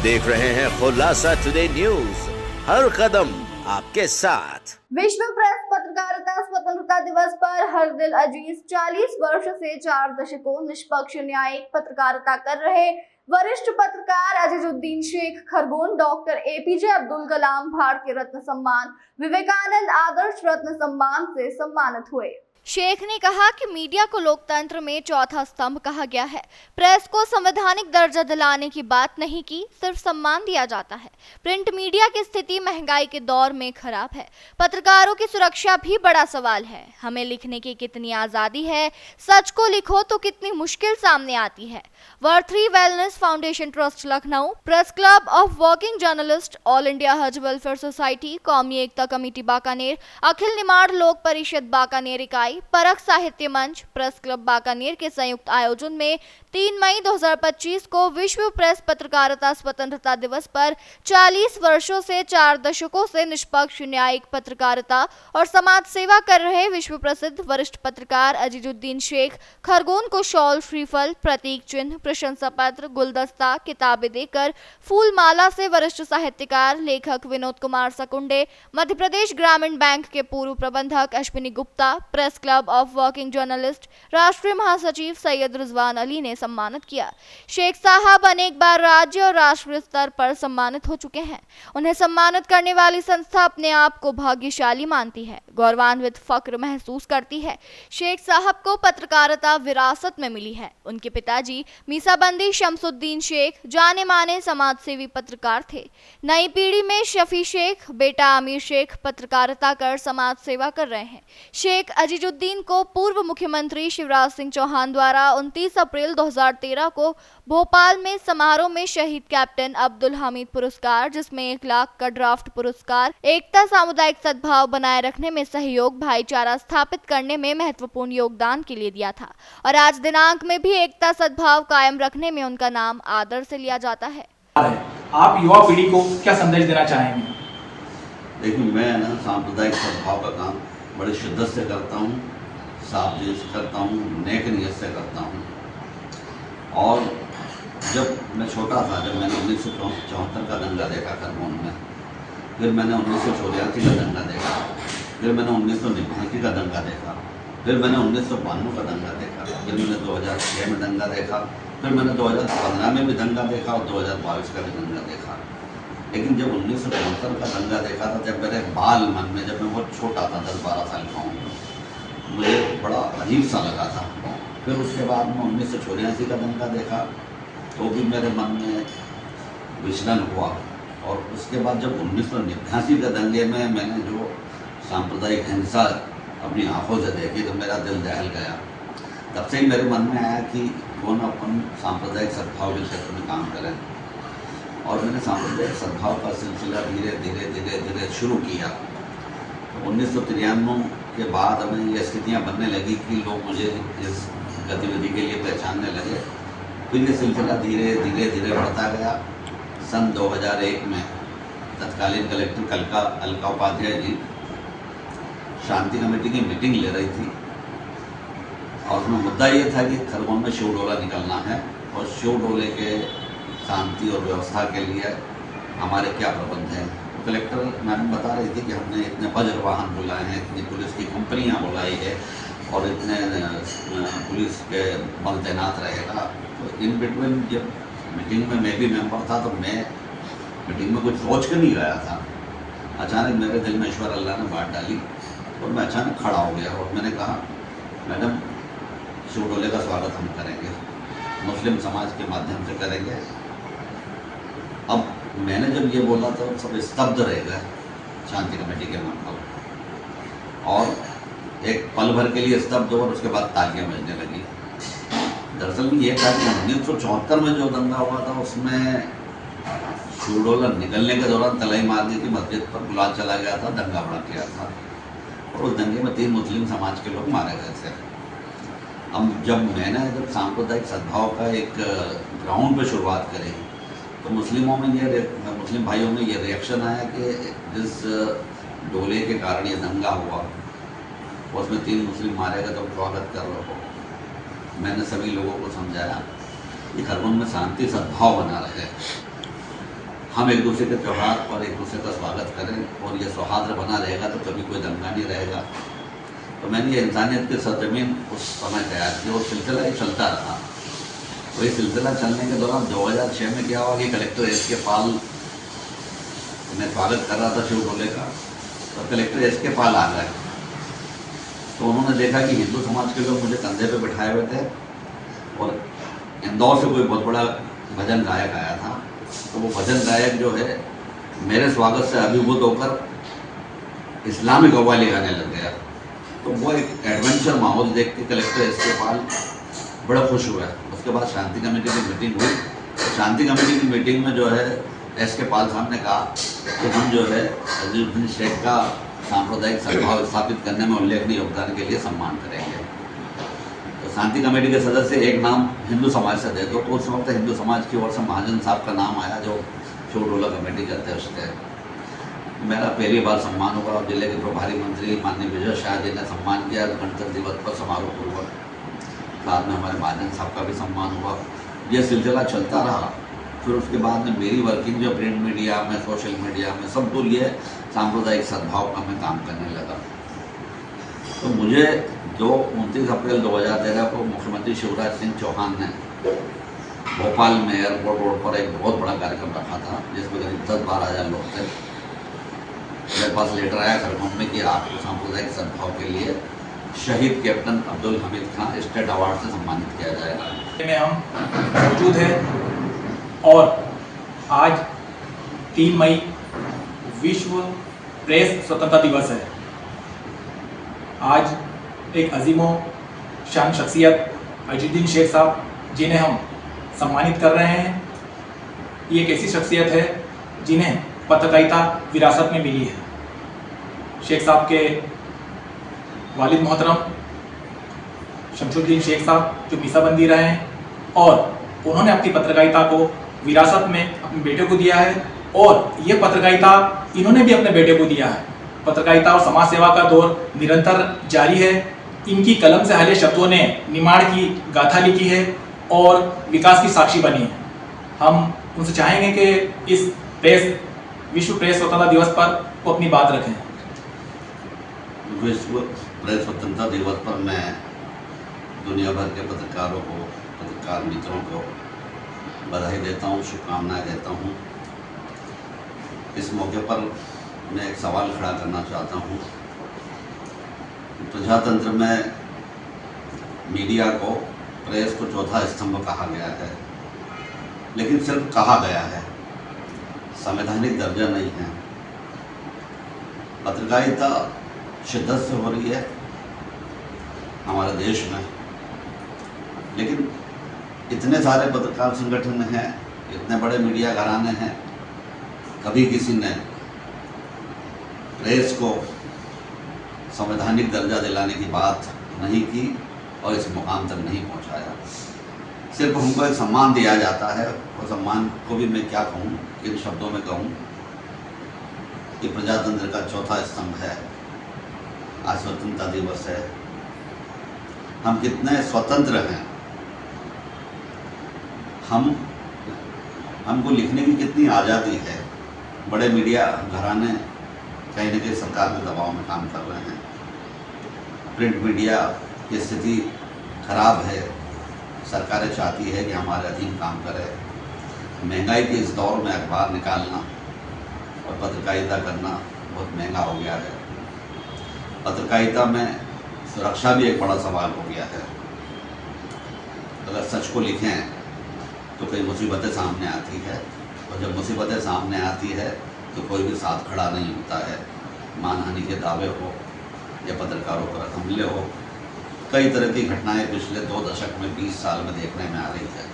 देख रहे हैं खुलासा टुडे न्यूज, हर कदम आपके साथ। विश्व प्रेस पत्रकारिता स्वतंत्रता दिवस पर हर दिल अजीज 40 वर्ष से 4 दशकों निष्पक्ष न्यायिक पत्रकारिता कर रहे वरिष्ठ पत्रकार अजीजुद्दीन शेख खरगोन डॉक्टर एपीजे अब्दुल कलाम भारतीय रत्न सम्मान, विवेकानंद आदर्श रत्न सम्मान से सम्मानित हुए। शेख ने कहा कि मीडिया को लोकतंत्र में चौथा स्तंभ कहा गया है। प्रेस को संवैधानिक दर्जा दिलाने की बात नहीं की, सिर्फ सम्मान दिया जाता है। प्रिंट मीडिया की स्थिति महंगाई के दौर में खराब है। पत्रकारों की सुरक्षा भी बड़ा सवाल है। हमें लिखने की कितनी आजादी है, सच को लिखो तो कितनी मुश्किल सामने आती है। वर्थ3 wellness foundation trust Lucknow, press club of working journalist, all India Haj welfare society, Qaumi Ekta committee Bakaner, Akhil Nimar Lok Parishad Bakaner इकाई, परख साहित्य मंच, प्रेस क्लब बाकानेर के संयुक्त आयोजन में 3 मई 2025 को विश्व प्रेस पत्रकारिता स्वतंत्रता दिवस पर 40 वर्षों से 4 दशकों से निष्पक्ष न्यायिक पत्रकारिता और समाज सेवा कर रहे विश्व प्रसिद्ध वरिष्ठ पत्रकार अजीजुद्दीन शेख खरगोन को शॉल, श्रीफल, प्रतीक चिन्ह, प्रशंसा पत्र, गुलदस्ता, किताबें देकर फूल माला से वरिष्ठ साहित्यकार लेखक विनोद कुमार सकुंडे, मध्य प्रदेश ग्रामीण बैंक के पूर्व प्रबंधक Ashwini Gupta, press club of working journalist राष्ट्रीय महासचिव सैयद रिजवान अली ने सम्मानित किया। शेख साहब अनेक बार राज्य और राष्ट्रीय स्तर पर सम्मानित हो चुके हैं। उन्हें सम्मानित करने वाली संस्था अपने आप को भाग्यशाली मानती है, गौरवान्वित फक्र महसूस करती है। शेख साहब को पत्रकारिता विरासत में मिली है। उनके पिताजी मीसाबंदी शमसुद्दीन शेख जाने माने समाजसेवी पत्रकार थे। नई पीढ़ी में शफी शेख, बेटा आमिर शेख पत्रकारिता कर समाज सेवा कर रहे हैं। शेख अजीजुद्दीन को पूर्व मुख्यमंत्री शिवराज सिंह चौहान द्वारा 29 अप्रैल 2013 को भोपाल में समारोह में शहीद कैप्टन अब्दुल हमीद पुरस्कार, जिसमें 1 लाख का ड्राफ्ट पुरस्कार, एकता, सामुदायिक सद्भाव बनाए रखने में सहयोग, भाईचारा स्थापित करने में महत्वपूर्ण योगदान के लिए दिया था और आज दिनांक में भी एकता सद्भाव कायम रखने में उनका नाम आदर से लिया जाता है। आप युवा पीढ़ी को क्या संदेश देना चाहेंगे? देखिए, मैं ना सांप्रदायिक सद्भाव का काम बड़ी शिद्दत से करता हूँ, साफ दिल से करता हूँ, नेक नियत से करता हूँ। और जब मैं छोटा था, जब मैंने 1974 का दंगा देखा खरगोन में, फिर मैंने 1984 का दंगा देखा, फिर मैंने 1989 का दंगा देखा, फिर मैंने 1992 का दंगा देखा, फिर मैंने 2006 में दंगा देखा, फिर मैंने 2015 में भी दंगा देखा और 2022 का भी दंगा देखा। लेकिन जब 1974 का दंगा देखा था, जब मेरे बाल मन में, जब मैं बहुत छोटा था, 10-12 साल का हूँ, मुझे बड़ा अजीब सा लगा था। फिर उसके बाद में 1984 का दंगा देखा तो भी मेरे मन में विचलन हुआ। और उसके बाद जब 1989 के दंगे में मैंने जो सांप्रदायिक हिंसा अपनी आंखों से देखी तो मेरा दिल दहल गया। तब से ही मेरे मन में आया कि क्यों न अपन सांप्रदायिक सद्भाव के क्षेत्र में काम करें। और मैंने सांप्रदायिक सद्भाव का सिलसिला धीरे धीरे शुरू किया। तो 1993 के बाद हमें ये स्थितियाँ बनने लगी कि लोग मुझे इस गतिविधि के लिए पहचानने लगे। फिर ये सिलसिला धीरे धीरे बढ़ता गया। सन 2001 में तत्कालीन कलेक्टर अलका उपाध्याय जी शांति कमेटी की मीटिंग ले रही थी और उसमें मुद्दा ये था कि खरगोन में शिव डोला निकलना है और शिव डोले के शांति और व्यवस्था के लिए हमारे क्या प्रबंध हैं। कलेक्टर मैडम बता रही थी कि हमने इतने वज्र वाहन बुलाए हैं, इतनी पुलिस की कंपनियां बुलाई है और इतने पुलिस के बल तैनात रहेगा। तो इन बिटवीन जब मीटिंग में मैं भी मेंबर था तो मैं मीटिंग में कुछ सोच कर नहीं गया था। अचानक मेरे दिल में ईश्वर अल्लाह ने बात डाली और मैं अचानक खड़ा हो गया और मैंने कहा, मैडम शिव डोले का स्वागत हम करेंगे, मुस्लिम समाज के माध्यम से करेंगे। अब मैंने जब ये बोला तो सब स्तब्ध रह गए शांति कमेटी के मेंबर और एक पल भर के लिए स्तब्ध और उसके बाद तालियां बजने लगी। दरअसल ये था कि 1974 में जो दंगा हुआ था उसमें शिव डोला निकलने के दौरान तलाई मार दी थी, मस्जिद पर गुलाल चला गया था, दंगा भड़क गया था और उस दंगे में 3 मुस्लिम समाज के लोग मारे गए थे। अब जब सांप्रदायिक सद्भाव का एक ग्राउंड पे शुरुआत करी तो मुस्लिम भाइयों में ये रिएक्शन आया कि जिस डोले के कारण ये दंगा हुआ उसमें 3 मुस्लिम मारे गए तो स्वागत कर रहे हो। मैंने सभी लोगों को समझाया कि खरगोन में शांति सद्भाव बना रहे हम एक दूसरे के त्यौहार पर एक दूसरे का स्वागत करें और ये सौहार्द बना रहेगा तो कभी कोई दंगा नहीं रहेगा। तो मैंने ये इंसानियत की सरजमीन उस समय तैयार की और सिलसिला ही चलता रहा। वही सिलसिला चलने के दौरान 2006 में क्या हुआ कि कलेक्टर एस.के. पाल, मैं स्वागत कर रहा था शिव ढोले का, तो कलेक्टर एस.के. पाल आ गए। तो उन्होंने देखा कि हिंदू समाज के लोग मुझे कंधे पे बिठाए हुए थे और इंदौर से कोई बहुत बड़ा भजन गायक आया था। तो वो भजन गायक जो है मेरे स्वागत से अभिभूत होकर इस्लामी कव्वाली गाने लग गया। तो वो एक एडवेंचर माहौल देख के कलेक्टर एस.के. पाल बड़ा खुश हुआ। उसके बाद शांति कमेटी की मीटिंग हुई। शांति कमेटी की मीटिंग में जो है एस.के. पाल साहब ने कहा कि हम जो है अजीजुद्दीन शेख का सांप्रदायिक सद्भाव स्थापित करने में उल्लेखनीय योगदान के लिए सम्मान करेंगे। तो शांति कमेटी के सदस्य एक नाम हिंदू समाज से दे दो। तो उस वक्त हिंदू समाज की ओर से महाजन साहब का नाम आया जो शिव ढोला कमेटी के अध्यक्ष थे। मेरा पहली बार सम्मान हुआ और जिले के प्रभारी मंत्री माननीय विजय शाह जी ने सम्मान किया गणतंत्र दिवस पर समारोह पूर्वक। बाद में हमारे महाजन साहब का भी सम्मान हुआ। ये सिलसिला चलता रहा। फिर उसके बाद में मेरी वर्किंग जो प्रिंट मीडिया में, सोशल मीडिया में, सब तो ये सांप्रदायिक सद्भाव का मैं काम करने लगा। तो मुझे 29 अप्रैल 2013 को मुख्यमंत्री शिवराज सिंह चौहान ने भोपाल में एयरपोर्ट रोड पर एक बहुत बड़ा कार्यक्रम रखा था जिसमें करीब 10-12 हज़ार लोग थे। मेरे पास लेटर आया खरगोन में कि आपको सांप्रदायिक सद्भाव के लिए शहीद captain Abdul Hamid Khan state award से सम्मानित किया जाएगा। में हम मौजूद हैं और आज 3 मई विश्व प्रेस स्वतंत्रता दिवस है। आज एक अजीमो शान शख्सियत अजीजुद्दीन शेख साहब जिन्हें हम सम्मानित कर रहे हैं। ये एक ऐसी शख्सियत है जिन्हें पत्रकारिता विरासत में मिली है। शेख साहब के वालिद मोहतरम शमशुद्दीन शेख साहब जो मीसाबंदी रहे हैं और उन्होंने अपनी पत्रकारिता को विरासत में अपने बेटे को दिया है और ये पत्रकारिता इन्होंने भी अपने बेटे को दिया है। पत्रकारिता और समाज सेवा का दौर निरंतर जारी है। इनकी कलम से हले शब्दों ने निर्माण की गाथा लिखी है और विकास की साक्षी बनी है। हम उनसे चाहेंगे कि इस विश्व प्रेस स्वतंत्रता दिवस पर वो अपनी बात रखें। विश्व प्रेस स्वतंत्रता दिवस पर मैं दुनिया भर के पत्रकारों को, पत्रकार मित्रों को बधाई देता हूँ, शुभकामनाएं देता हूँ। इस मौके पर मैं एक सवाल खड़ा करना चाहता हूँ। प्रजातंत्र में मीडिया को, प्रेस को चौथा स्तंभ कहा गया है, लेकिन सिर्फ कहा गया है, संवैधानिक दर्जा नहीं है। पत्रकारिता शिद्दत से हो रही है हमारे देश में, लेकिन इतने सारे पत्रकार संगठन हैं, इतने बड़े मीडिया घराने हैं, कभी किसी ने प्रेस को संवैधानिक दर्जा दिलाने की बात नहीं की और इस मुकाम तक नहीं पहुंचाया। सिर्फ उनको एक सम्मान दिया जाता है और सम्मान को भी मैं क्या कहूँ, इन शब्दों में कहूँ कि प्रजातंत्र का चौथा स्तंभ है, आज स्वतंत्रता दिवस है, हम कितने स्वतंत्र हैं, हमको लिखने की कितनी आज़ादी है। बड़े मीडिया घराने कहीं न कहीं सरकार के दबाव में काम कर रहे हैं। प्रिंट मीडिया की स्थिति खराब है, सरकारें चाहती है कि हमारे अधीन काम करे। महंगाई के इस दौर में अखबार निकालना और पत्रकारिता करना बहुत महंगा हो गया है। पत्रकारिता में सुरक्षा भी एक बड़ा सवाल हो गया है। अगर सच को लिखें तो कई मुसीबतें सामने आती है और जब मुसीबतें सामने आती है तो कोई भी साथ खड़ा नहीं होता है। मानहानि के दावे हो या पत्रकारों पर हमले हो, कई तरह की घटनाएं पिछले 2 दशक में, 20 साल में देखने में आ रही है।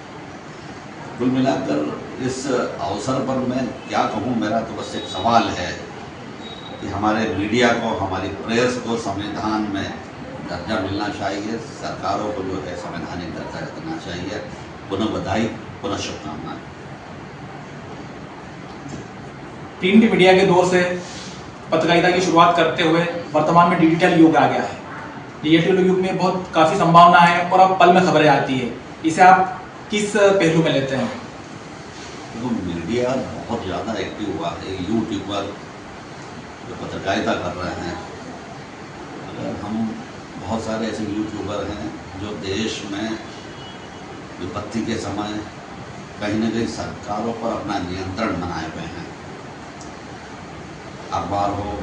कुल मिलाकर इस अवसर पर मैं क्या कहूँ, मेरा तो बस एक सवाल है कि हमारे मीडिया को, हमारी प्रेस को संविधान में दर्जा मिलना चाहिए, सरकारों को जो है संवैधानिक दर्जा देना चाहिए। पुनः बधाई, पुनः शुभकामनाएं। प्रिंट मीडिया के दौर से पत्रकारिता की शुरुआत करते हुए वर्तमान में डिजिटल युग आ गया है। डिजिटल युग में काफ़ी संभावना है और अब पल में खबरें आती है। इसे आप किस पहलू में लेते हैं? तो मीडिया बहुत ज़्यादा एक्टिव हुआ है यूट्यूबर जो पत्रकारिता कर रहे हैं। अगर हम बहुत सारे ऐसे यूट्यूबर हैं जो देश में विपत्ति के समय कहीं न कहीं सरकारों पर अपना नियंत्रण बनाए हुए हैं। अखबार हो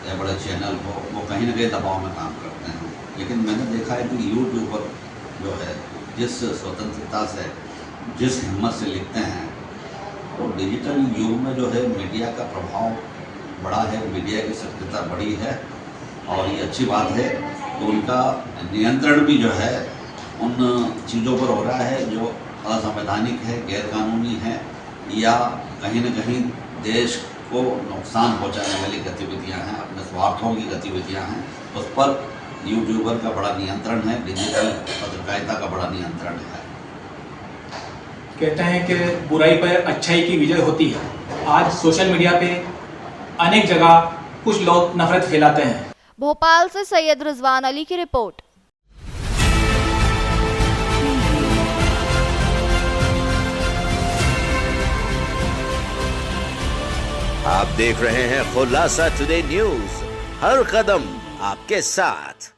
या बड़े चैनल हो, वो कहीं न कहीं दबाव में काम करते हैं। लेकिन मैंने देखा है कि यूट्यूबर जो है जिस स्वतंत्रता से, जिस हिम्मत से लिखते हैं, वो डिजिटल युग में जो है मीडिया का प्रभाव बड़ा है, मीडिया की सक्रियता बड़ी है और ये अच्छी बात है कि उनका नियंत्रण भी जो है उन चीज़ों पर हो रहा है जो असंवैधानिक है, गैरकानूनी है या कहीं न कहीं देश को नुकसान पहुंचाने वाली गतिविधियां हैं, अपने स्वार्थों की गतिविधियां हैं, उस पर यूट्यूबर का बड़ा नियंत्रण है, डिजिटल पत्रकारिता का बड़ा नियंत्रण है। कहते हैं कि बुराई पर अच्छाई की विजय होती है। आज सोशल मीडिया पे अनेक जगह कुछ लोग नफरत फैलाते हैं। भोपाल से सैयद रिजवान अली की रिपोर्ट। आप देख रहे हैं खुलासा टुडे न्यूज, हर कदम आपके साथ।